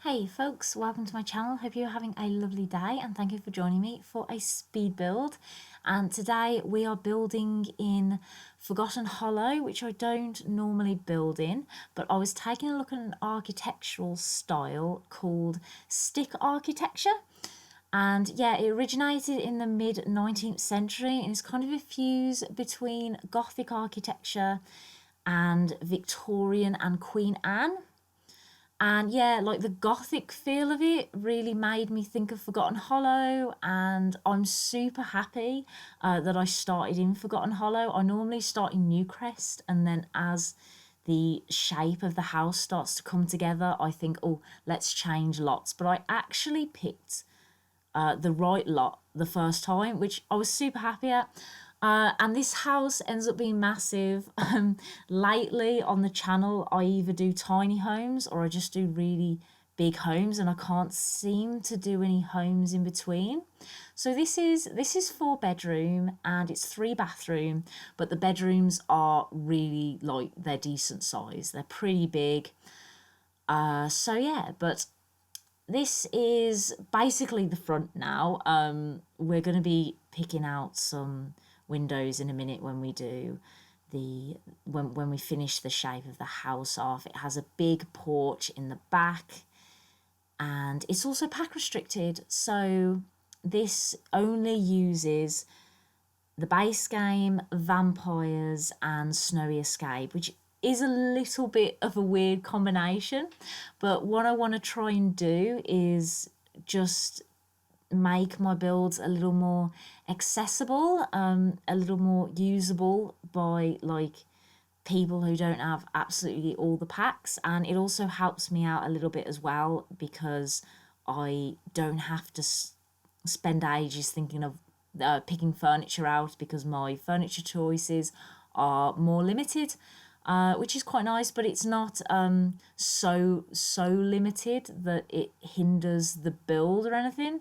Hey folks, welcome to my channel. Hope you're having a lovely day and thank you for joining me for a speed build. And today we are building in Forgotten Hollow, which I don't normally build in, but I was taking a look at an architectural style called stick architecture. And yeah, it originated in the mid 19th century and it's kind of a fuse between Gothic architecture and Victorian and Queen Anne. And yeah, like the gothic feel of it really made me think of Forgotten Hollow, and I'm super happy that I started in Forgotten Hollow. I normally start in Newcrest, and then as the shape of the house starts to come together, I think, oh, let's change lots. But I actually picked the right lot the first time, which I was super happy at. And this house ends up being massive. Lately on the channel, I either do tiny homes or I just do really big homes, and I can't seem to do any homes in between. So this is 4 bedroom and it's 3 bathroom, but the bedrooms are really like they're decent size. They're pretty big. So yeah, but this is basically the front now. We're going to be picking out some windows in a minute when we do when we finish the shape of the house off. It has a big porch in the back, and it's also pack restricted, so this only uses the base game, vampires, and snowy escape, which is a little bit of a weird combination. But what I want to try and do is just make my builds a little more accessible, a little more usable by like people who don't have absolutely all the packs. And it also helps me out a little bit as well because I don't have to spend ages thinking of picking furniture out, because my furniture choices are more limited, which is quite nice, but it's not so limited that it hinders the build or anything.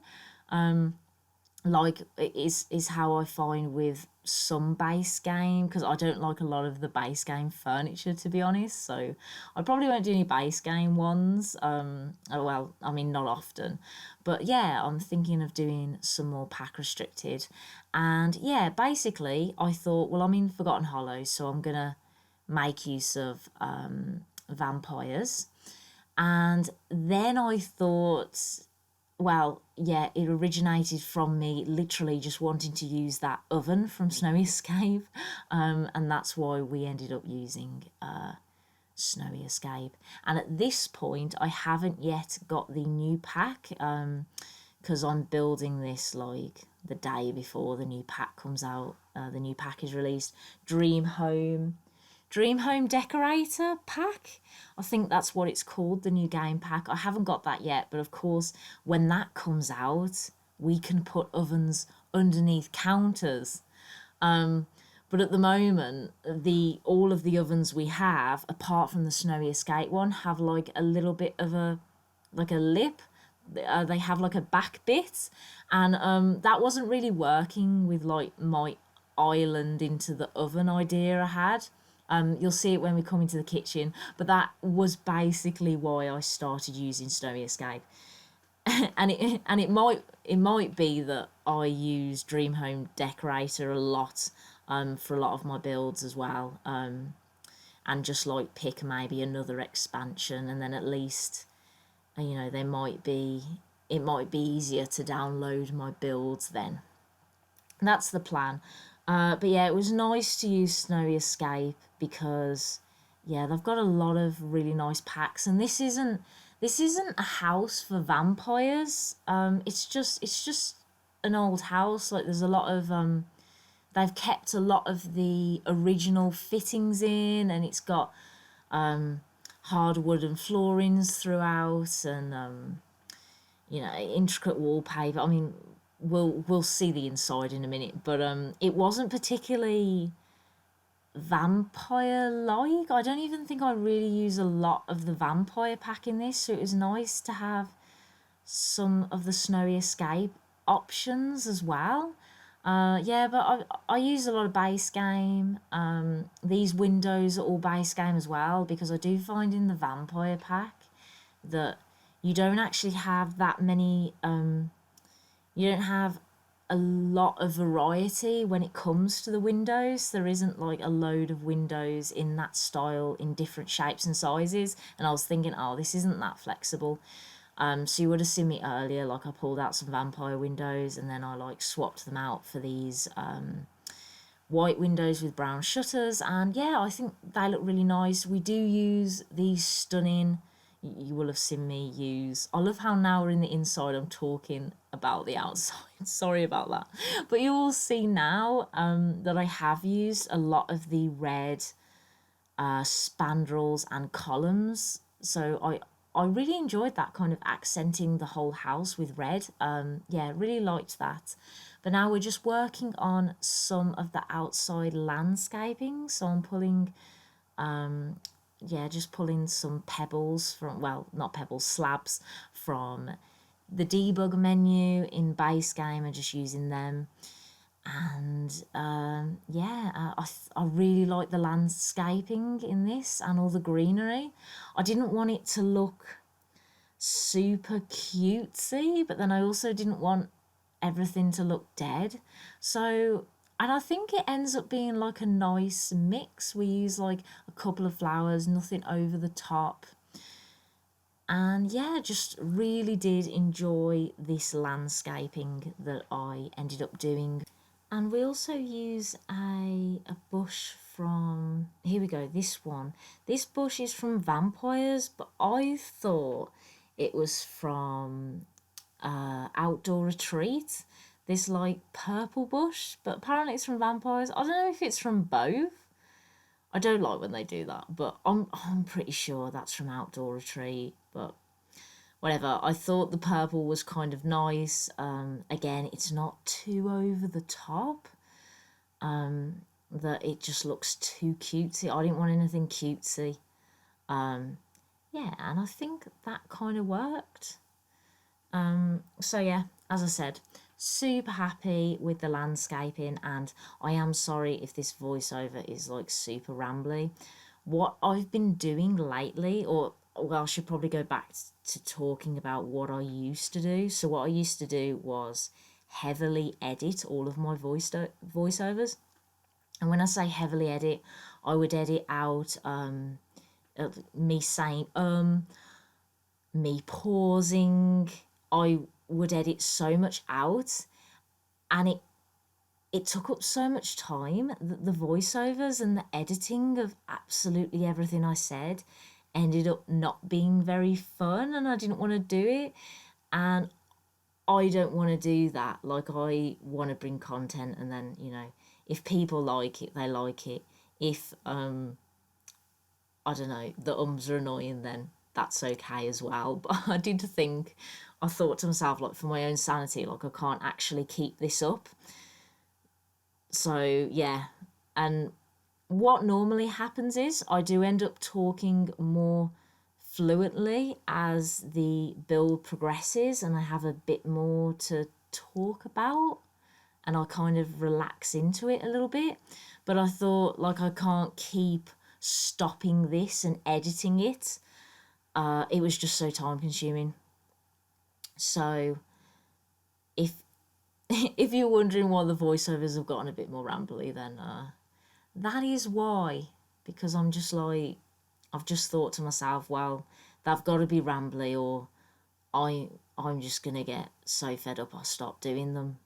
Like it is how I find with some base game, because I don't like a lot of the base game furniture, to be honest. So I probably won't do any base game ones. Well, I mean, not often, but yeah, I'm thinking of doing some more pack restricted. And yeah, basically I thought, well, I'm in Forgotten Hollow, so I'm gonna make use of vampires. And then I thought, well, yeah, it originated from me literally just wanting to use that oven from Snowy Escape, and that's why we ended up using Snowy Escape. And at this point, I haven't yet got the new pack, because I'm building this like the day before the new pack comes out. The new pack is released. Dream Home Decorator pack. I think that's what it's called, the new game pack. I haven't got that yet, but of course, when that comes out, we can put ovens underneath counters. But at the moment, the all of the ovens we have, apart from the Snowy Escape one, have like a little bit of a lip. They have like a back bit, and that wasn't really working with like my island into the oven idea I had. You'll see it when we come into the kitchen, but that was basically why I started using Snowy Escape. and it might be that I use Dream Home Decorator a lot, for a lot of my builds as well, and just like pick maybe another expansion, and then at least it might be easier to download my builds then. That's the plan. But yeah, it was nice to use Snowy Escape because yeah, they've got a lot of really nice packs, and this isn't a house for vampires. It's just an old house. Like there's a lot of they've kept a lot of the original fittings in, and it's got hard wooden floorings throughout, and intricate wallpaper. I mean, we'll see the inside in a minute, but it wasn't particularly vampire like. I don't even think I really use a lot of the vampire pack in this, so it was nice to have some of the Snowy Escape options as well. Yeah, but I use a lot of base game. These windows are all base game as well, because I do find in the vampire pack that you don't actually have that many, you don't have a lot of variety when it comes to the windows. There isn't like a load of windows in that style in different shapes and sizes. And I was thinking, oh, this isn't that flexible. So you would have seen me earlier, like I pulled out some vampire windows and then I like swapped them out for these white windows with brown shutters. And yeah, I think they look really nice. We do use these stunning, you will have seen me use, I love how now we're in the inside I'm talking about the outside. Sorry about that. But you will see now that I have used a lot of the red spandrels and columns. So I really enjoyed that, kind of accenting the whole house with red. Yeah, really liked that. But now we're just working on some of the outside landscaping. So I'm pulling, yeah, just pulling some pebbles from, well, not pebbles, slabs from the debug menu in base game and just using them. And yeah, I really like the landscaping in this and all the greenery. I didn't want it to look super cutesy, but then I also didn't want everything to look dead. So, and I think it ends up being like a nice mix. We use like a couple of flowers, nothing over the top. And yeah, just really did enjoy this landscaping that I ended up doing. And we also use a bush from, here we go, this one. This bush is from Vampires, but I thought it was from Outdoor Retreat. This like purple bush, but apparently it's from Vampires. I don't know if it's from both. I don't like when they do that, but I'm pretty sure that's from Outdoor Retreat. But whatever. I thought the purple was kind of nice. Again, it's not too over the top. That it just looks too cutesy. I didn't want anything cutesy. Yeah, and I think that kind of worked. So yeah, as I said, super happy with the landscaping, and I am sorry if this voiceover is like super rambly. What I've been doing lately, or well, I should probably go back to talking about what I used to do. So what I used to do was heavily edit all of my voiceovers. And when I say heavily edit, I would edit out me saying me pausing. I would edit so much out, and it took up so much time that the voiceovers and the editing of absolutely everything I said ended up not being very fun, and I didn't want to do it. And I don't want to do that. Like, I want to bring content, and then, you know, if people like it, they like it. If I don't know, the ums are annoying, then that's okay as well. But I thought to myself, like, for my own sanity, like, I can't actually keep this up. So yeah, and what normally happens is I do end up talking more fluently as the build progresses and I have a bit more to talk about and I kind of relax into it a little bit. But I thought, like, I can't keep stopping this and editing it. It was just so time consuming. So if if you're wondering why the voiceovers have gotten a bit more rambly, then that is why. Because I'm just like, I've just thought to myself, well, they've got to be rambly, or I'm just gonna get so fed up I'll stop doing them.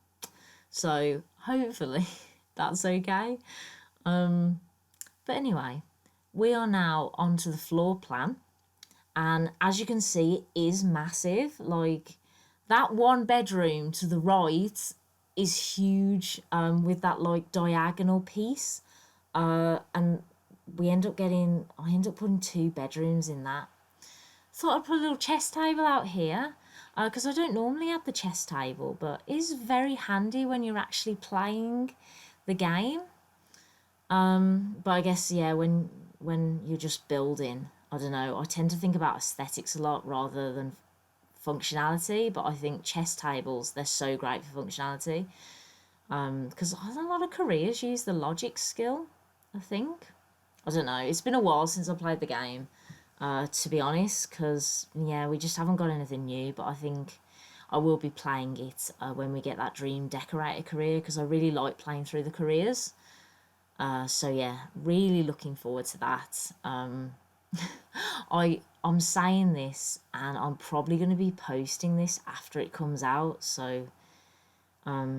So hopefully that's okay. But anyway, we are now onto the floor plan, and as you can see, it is massive. Like, that one bedroom to the right is huge, with that like diagonal piece, and I end up putting 2 bedrooms in that. Thought I'd put a little chess table out here, because I don't normally have the chess table, but it is very handy when you're actually playing the game. But I guess, yeah, when you're just building, I don't know, I tend to think about aesthetics a lot rather than functionality. But I think chess tables, they're so great for functionality, because a lot of careers use the logic skill, I think. I don't know, it's been a while since I played the game, to be honest, because, yeah, we just haven't got anything new, but I think I will be playing it when we get that dream decorator career, because I really like playing through the careers. So yeah, really looking forward to that. I'm saying this, and I'm probably going to be posting this after it comes out, so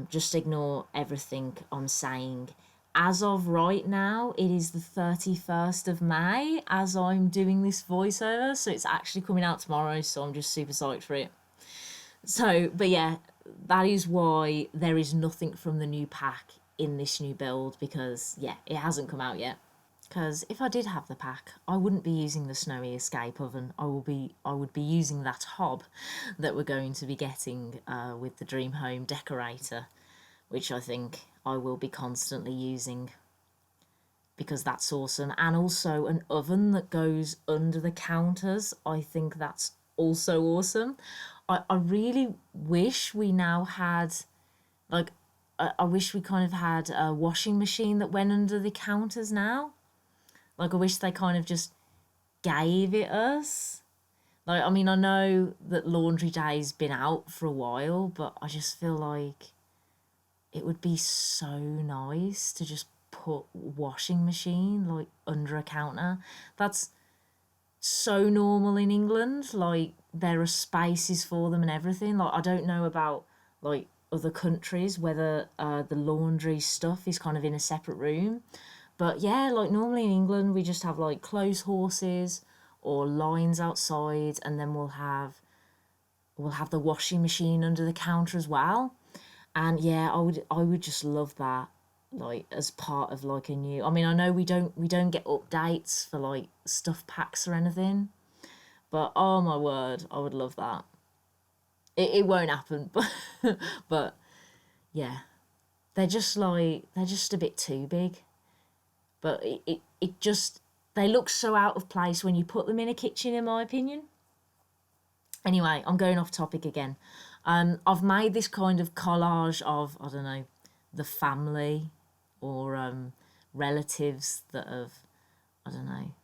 just ignore everything I'm saying. As of right now, it is the 31st of May as I'm doing this voiceover, so it's actually coming out tomorrow, so I'm just super psyched for it. So, but yeah, that is why there is nothing from the new pack in this new build, because, yeah, it hasn't come out yet. Because if I did have the pack, I wouldn't be using the snowy escape oven. I would be using that hob that we're going to be getting with the dream home decorator, which I think I will be constantly using, because that's awesome. And also an oven that goes under the counters. I think that's also awesome. I really wish we now had, like, I wish we kind of had a washing machine that went under the counters now. Like, I wish they kind of just gave it us. Like, I mean, I know that laundry day's been out for a while, but I just feel like it would be so nice to just put washing machine like under a counter. That's so normal in England. Like, there are spaces for them and everything. Like, I don't know about like other countries whether the laundry stuff is kind of in a separate room. But yeah, like normally in England, we just have like clothes horses or lines outside, and then we'll have the washing machine under the counter as well. And yeah, I would just love that, like as part of like a new. I mean, I know we don't get updates for like stuff packs or anything, but oh my word, I would love that. It won't happen, but yeah, they're just a bit too big. But it just, they look so out of place when you put them in a kitchen, in my opinion. Anyway, I'm going off topic again. I've made this kind of collage of, I don't know, the family or relatives that have, I don't know,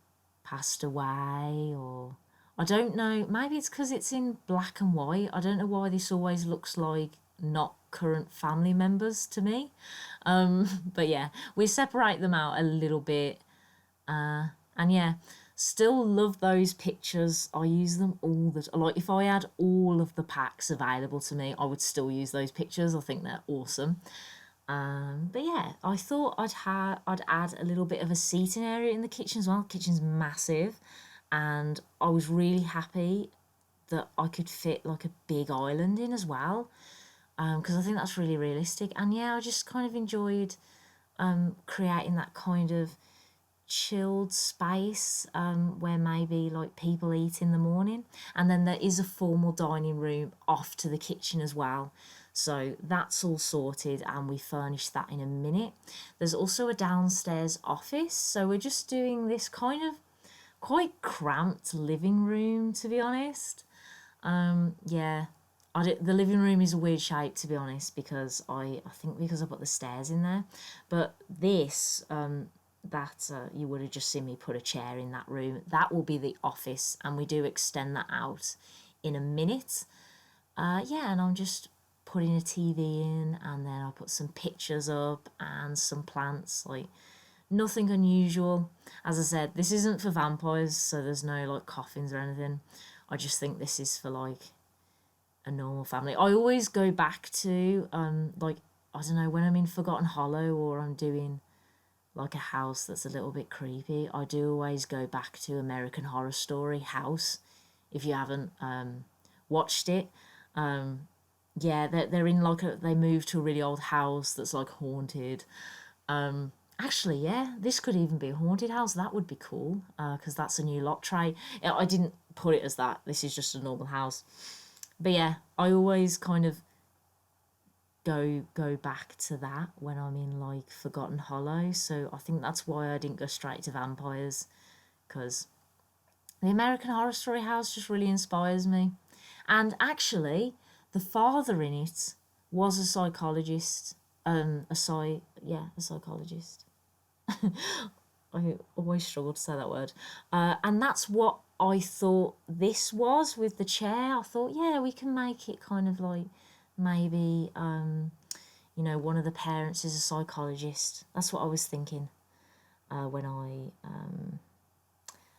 passed away, or I don't know, maybe it's because it's in black and white. I don't know why this always looks like not current family members to me. But yeah, we separate them out a little bit. And yeah, still love those pictures. I use them all the time. Like, if I had all of the packs available to me, I would still use those pictures. I think they're awesome. But yeah, I thought I'd add a little bit of a seating area in the kitchen as well. The kitchen's massive, and I was really happy that I could fit like a big island in as well, because I think that's really realistic. And yeah, I just kind of enjoyed creating that kind of chilled space where maybe like people eat in the morning, and then there is a formal dining room off to the kitchen as well, so that's all sorted and we furnish that in a minute. There's also a downstairs office, so we're just doing this kind of quite cramped living room, to be honest. Yeah, the living room is a weird shape, to be honest, because I think because I put the stairs in there. But this that you would have just seen me put a chair in that room. That will be the office, and we do extend that out in a minute. Yeah, and I'm just putting a TV in, and then I put some pictures up and some plants, like nothing unusual. As I said, this isn't for vampires, so there's no like coffins or anything. I just think this is for like a normal family. I always go back to like, I don't know, when I'm in Forgotten Hollow or I'm doing like a house that's a little bit creepy, I do always go back to American Horror Story House. If you haven't watched it, yeah, they're in like they moved to a really old house that's like haunted. Actually, yeah, this could even be a haunted house. That would be cool, because that's a new lot tray. I didn't put it as that. This is just a normal house. But yeah, I always kind of go back to that when I'm in like Forgotten Hollow. So I think that's why I didn't go straight to vampires, because the American Horror Story house just really inspires me. And actually, the father in it was a psychologist. A psychologist. I always struggle to say that word. And that's what I thought this was with the chair. I thought, yeah, we can make it kind of like maybe, one of the parents is a psychologist. That's what I was thinking when I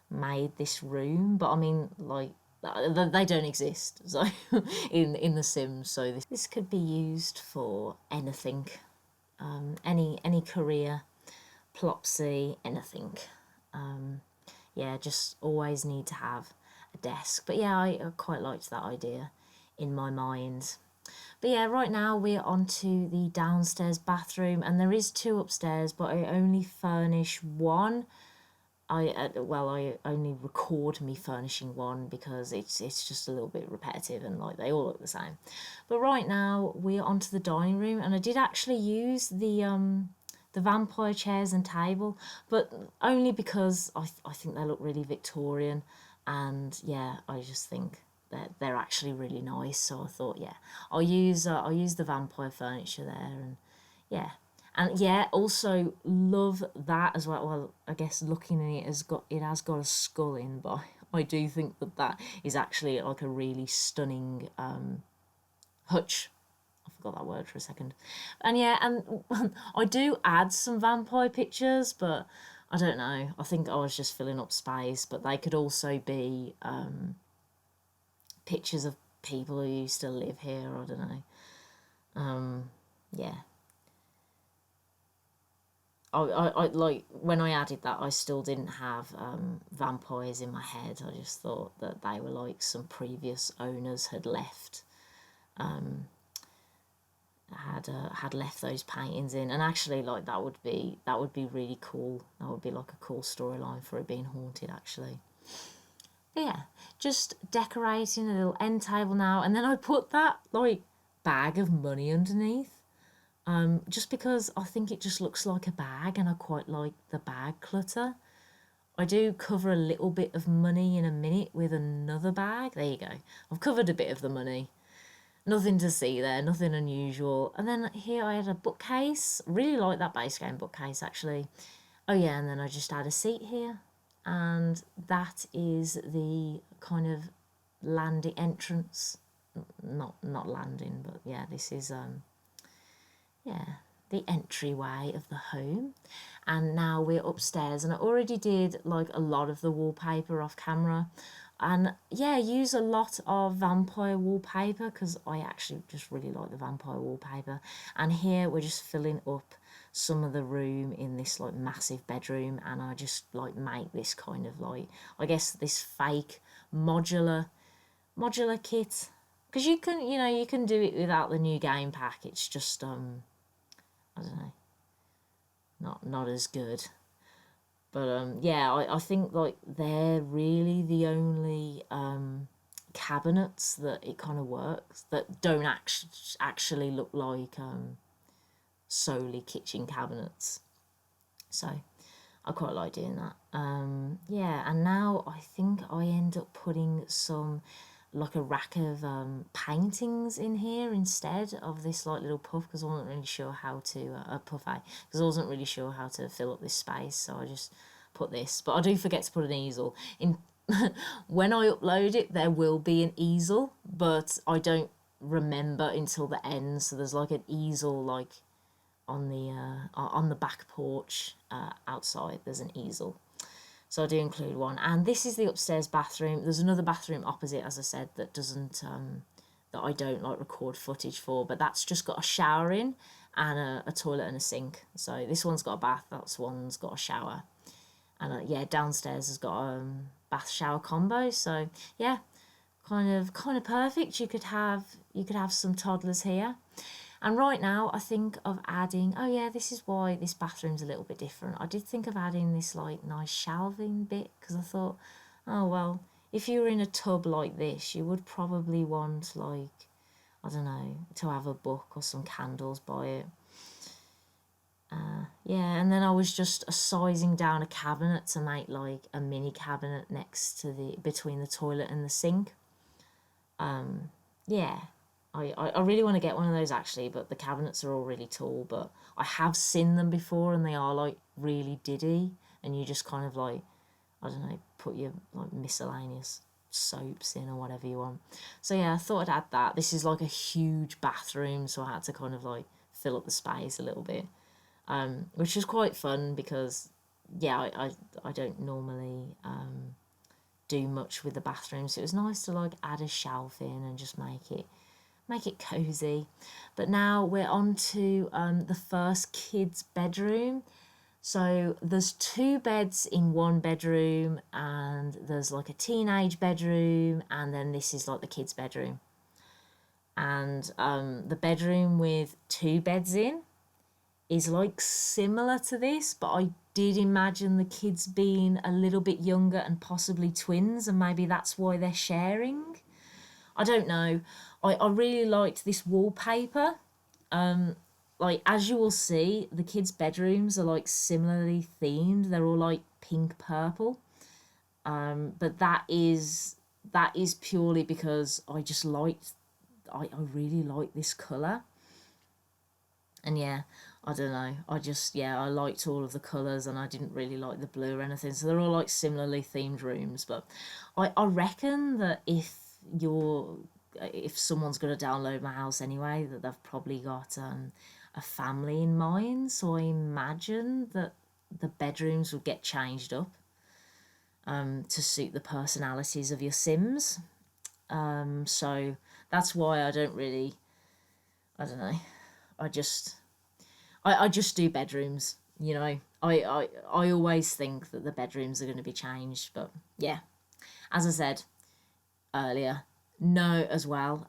made this room. But I mean, like, they don't exist, so in the Sims. So this could be used for anything, any career, plopsy, anything. Yeah, just always need to have a desk. But yeah, I quite liked that idea in my mind. But yeah, right now we're on to the downstairs bathroom, and there is 2 upstairs, but I only furnish one. I only record me furnishing one because it's just a little bit repetitive and like they all look the same. But right now we're onto the dining room, and I did actually use the vampire chairs and table, but only because I think they look really Victorian, and yeah, I just think that they're actually really nice. So I thought, yeah, I'll use the vampire furniture there, and yeah. And yeah, also love that as well. Well, I guess looking at it has got a skull in, but I do think that is actually like a really stunning hutch. I forgot that word for a second. And yeah, and I do add some vampire pictures, but I don't know. I think I was just filling up space, but they could also be pictures of people who used to live here. I don't know. Yeah. I like when I added that, I still didn't have vampires in my head. I just thought that they were like some previous owners had left, had left those paintings in, and actually like that would be really cool. That would be like a cool storyline for it being haunted, actually. But yeah, just decorating a little end table now, and then I put that like bag of money underneath. Just because I think it just looks like a bag, and I quite like the bag clutter. I do cover a little bit of money in a minute with another bag. There you go. I've covered a bit of the money. Nothing to see there, nothing unusual. And then here I had a bookcase. Really like that base game bookcase, actually. Oh yeah, and then I just add a seat here. And that is the kind of landing entrance. Not landing, but yeah, this is yeah, the entryway of the home. And now we're upstairs, and I already did like a lot of the wallpaper off camera, and yeah, use a lot of vampire wallpaper because I actually just really like the vampire wallpaper. And here we're just filling up some of the room in this like massive bedroom, and I just like make this kind of like, I guess, this fake modular kit, because you can do it without the new game pack. It's just I don't know, not as good. But yeah, I think like they're really the only cabinets that it kind of works, that don't actually look like solely kitchen cabinets. So I quite like doing that. Yeah, and now I think I end up putting some like a rack of paintings in here instead of this like little puff, because I wasn't really sure how to a puffet, because I wasn't really sure how to fill up this space, so I just put this. But I do forget to put an easel in. When I upload it, there will be an easel, but I don't remember until the end. So there's like an easel like on the back porch outside. There's an easel. So I do include one. And this is the upstairs bathroom. There's another bathroom opposite, as I said, that doesn't that I don't like record footage for, but that's just got a shower in and a toilet and a sink. So this one's got a bath, that one's got a shower. And yeah, downstairs has got a bath shower combo. So yeah, kind of perfect. You could have some toddlers here. And right now I think of adding, oh yeah, this is why this bathroom's a little bit different. I did think of adding this like nice shelving bit, because I thought, oh well, if you were in a tub like this, you would probably want like, I don't know, to have a book or some candles by it. Yeah, and then I was just sizing down a cabinet to make like a mini cabinet next to between the toilet and the sink. Yeah, I really want to get one of those actually, but the cabinets are all really tall. But I have seen them before, and they are like really diddy, and you just kind of like, I don't know, put your like miscellaneous soaps in or whatever you want. So yeah, I thought I'd add that. This is like a huge bathroom, so I had to kind of like fill up the space a little bit, which was quite fun because yeah, I don't normally do much with the bathroom, so it was nice to like add a shelf in and just make it cozy. But now we're on to the first kid's bedroom. So there's two beds in one bedroom, and there's like a teenage bedroom, and then this is like the kids' bedroom. And the bedroom with two beds in is like similar to this, but I did imagine the kids being a little bit younger and possibly twins, and maybe that's why they're sharing. I don't know. I really liked this wallpaper. Like, as you will see, the kids' bedrooms are like similarly themed. They're all like pink purple. But that is purely because I just liked I really like this colour. And yeah, I don't know. I liked all of the colours, and I didn't really like the blue or anything. So they're all like similarly themed rooms. But I reckon that if someone's going to download my house anyway, that they've probably got a family in mind. So I imagine that the bedrooms would get changed up to suit the personalities of your Sims. So that's why I don't know. I just I just do bedrooms, you know. I always think that the bedrooms are going to be changed, but yeah, as I said earlier, no as well.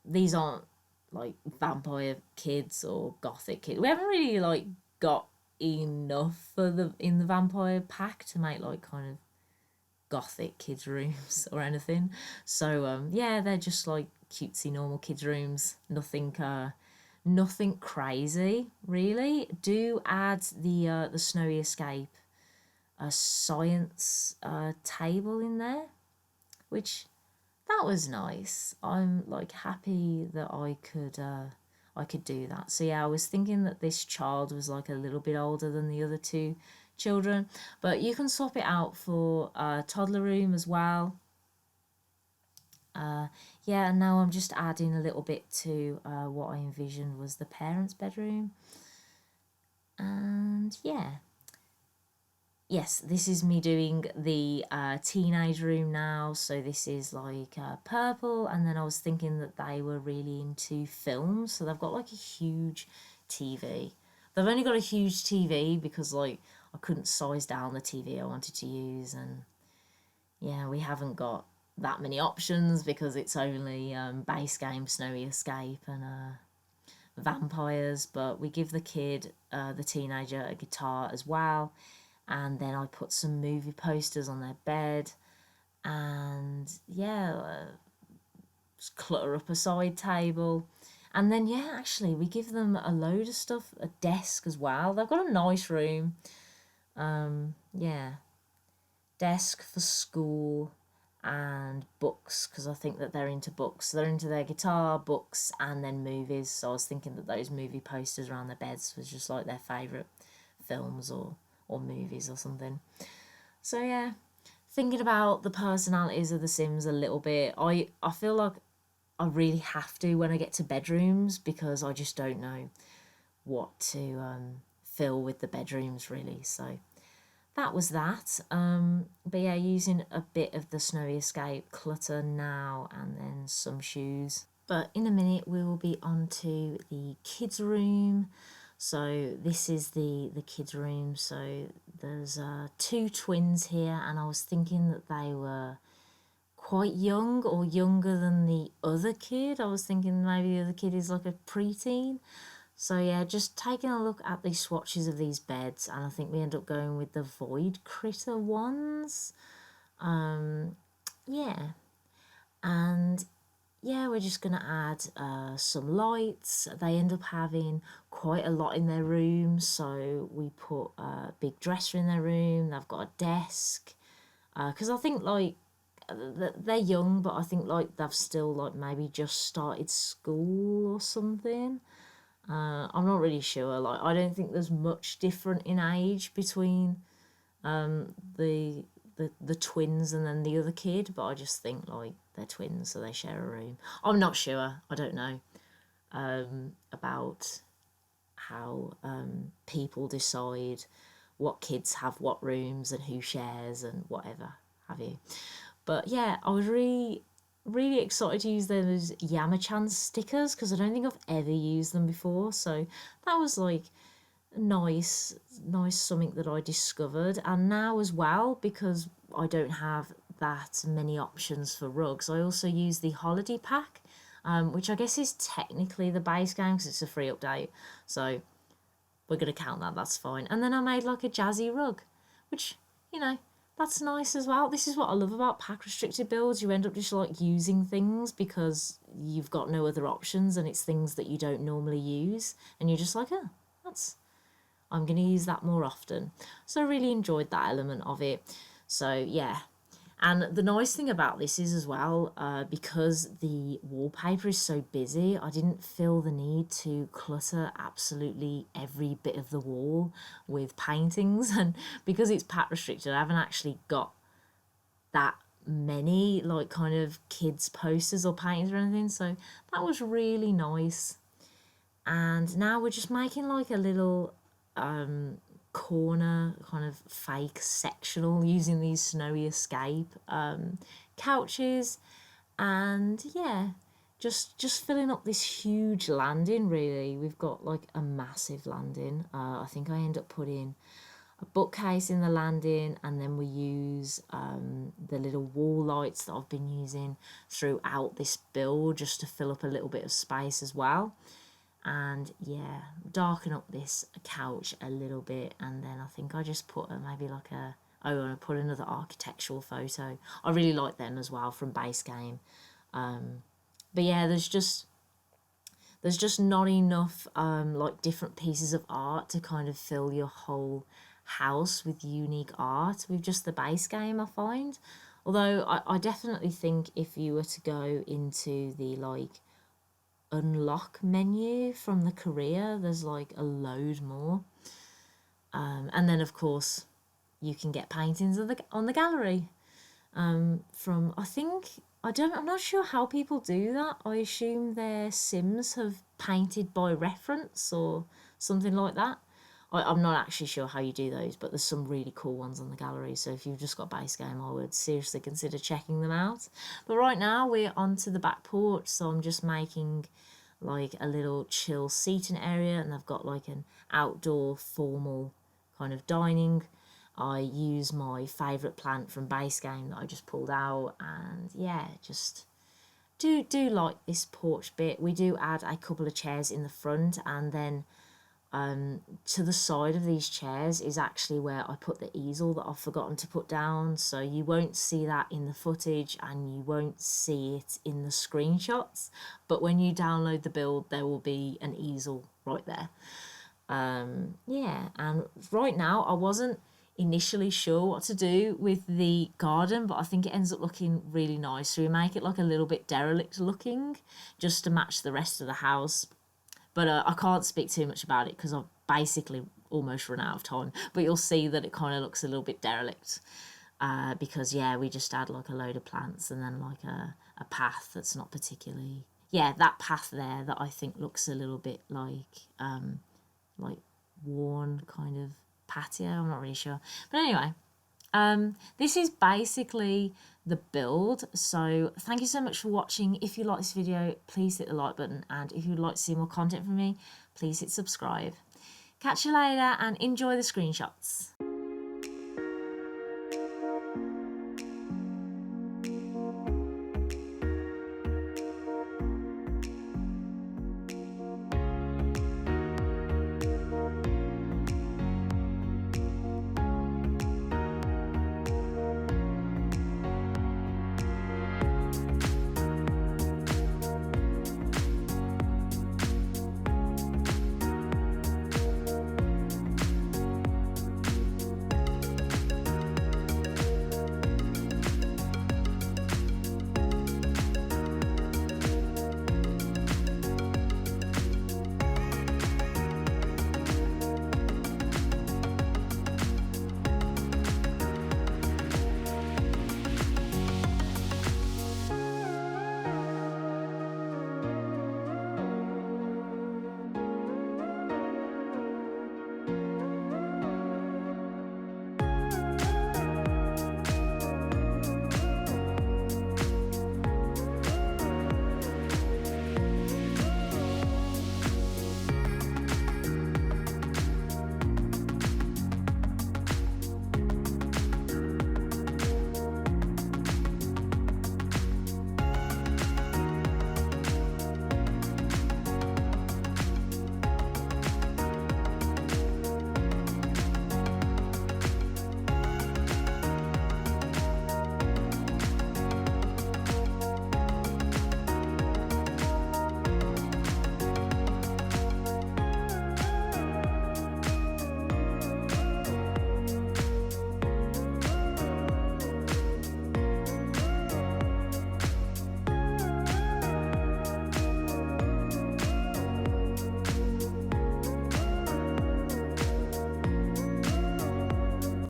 These aren't like vampire kids or gothic kids. We haven't really like got enough for the in the vampire pack to make like kind of gothic kids rooms or anything. So yeah, they're just like cutesy normal kids rooms. Nothing crazy really. Do add the snowy escape a science table in there, which that was nice. I'm like happy that I could do that. So yeah, I was thinking that this child was like a little bit older than the other two children, but you can swap it out for a toddler room as well. Yeah, and now I'm just adding a little bit to what I envisioned was the parents' bedroom. And yeah, yes, this is me doing the teenage room now. So this is like purple, and then I was thinking that they were really into films, so they've got like a huge TV. They've only got a huge TV because like I couldn't size down the TV I wanted to use, and yeah, we haven't got that many options because it's only base game, Snowy Escape, and vampires. But we give the teenager, a guitar as well, and then I put some movie posters on their bed, and yeah, just clutter up a side table. And then, yeah, actually, we give them a load of stuff, a desk as well. They've got a nice room. Yeah, desk for school and books because I think that they're into books. They're into their guitar, books, and then movies. So I was thinking that those movie posters around their beds was just like their favourite films or movies or something. So yeah, thinking about the personalities of the Sims a little bit. I feel like I really have to when I get to bedrooms because I just don't know what to fill with the bedrooms really. So that was that. But yeah, using a bit of the Snowy Escape clutter now and then some shoes. But in a minute we will be on to the kids' room. So this is the kids' room. So there's two twins here, and I was thinking that they were quite young or younger than the other kid. I was thinking maybe the other kid is like a preteen. So yeah, just taking a look at the swatches of these beds, and I think we end up going with the Void Critter ones. Yeah, and yeah, we're just gonna add some lights. They end up having quite a lot in their room, so we put a big dresser in their room. They've got a desk, because I think like they're young, but I think like they've still like maybe just started school or something. I'm not really sure. Like, I don't think there's much different in age between the the twins and then the other kid, but I just think like they're twins, so they share a room. I'm not sure. I don't know about how people decide what kids have what rooms and who shares and whatever have you. But yeah, I was really excited to use those Yamachan stickers because I don't think I've ever used them before. So that was like nice something that I discovered. And now as well, because I don't have that many options for rugs, I also use the holiday pack, which I guess is technically the base game because it's a free update. So we're going to count that, that's fine. And then I made like a jazzy rug, which, you know, that's nice as well. This is what I love about pack restricted builds. You end up just like using things because you've got no other options and it's things that you don't normally use. And you're just like, oh, I'm going to use that more often. So I really enjoyed that element of it. So yeah. And the nice thing about this is as well, because the wallpaper is so busy, I didn't feel the need to clutter absolutely every bit of the wall with paintings. And because it's pack restricted, I haven't actually got that many like kind of kids posters or paintings or anything. So that was really nice. And now we're just making like a little corner kind of fake sectional using these snowy escape couches, and yeah, just filling up this huge landing. Really, we've got like a massive landing. I think I end up putting a bookcase in the landing, and then we use the little wall lights that I've been using throughout this build just to fill up a little bit of space as well. And yeah, darken up this couch a little bit, and then I think I just put maybe like a, I want to put another architectural photo. I really like them as well from base game. But yeah, there's just not enough like different pieces of art to kind of fill your whole house with unique art with just the base game, I find. Although I definitely think if you were to go into the like unlock menu from the career, there's like a load more, and then of course you can get paintings on the gallery from, I think, I'm not sure how people do that. I assume their Sims have painted by reference or something like that. I'm not actually sure how you do those, but there's some really cool ones on the gallery. So if you've just got base game, I would seriously consider checking them out. But right now we're onto the back porch, so I'm just making like a little chill seating area, and I've got like an outdoor formal kind of dining. I use my favourite plant from base game that I just pulled out, and yeah, just do like this porch bit. We do add a couple of chairs in the front, and then to the side of these chairs is actually where I put the easel that I've forgotten to put down, so you won't see that in the footage and you won't see it in the screenshots, but when you download the build there will be an easel right there. Yeah, and right now I wasn't initially sure what to do with the garden, but I think it ends up looking really nice, so we make it like a little bit derelict looking just to match the rest of the house. But I can't speak too much about it because I've basically almost run out of time. But you'll see that it kind of looks a little bit derelict because, yeah, we just add like a load of plants and then like a path that's not particularly... Yeah, that path there that I think looks a little bit like worn kind of patio. I'm not really sure. But anyway, this is basically the build. So thank you so much for watching. If you like this video, please hit the like button, and if you'd like to see more content from me, please hit subscribe. Catch you later and enjoy the screenshots.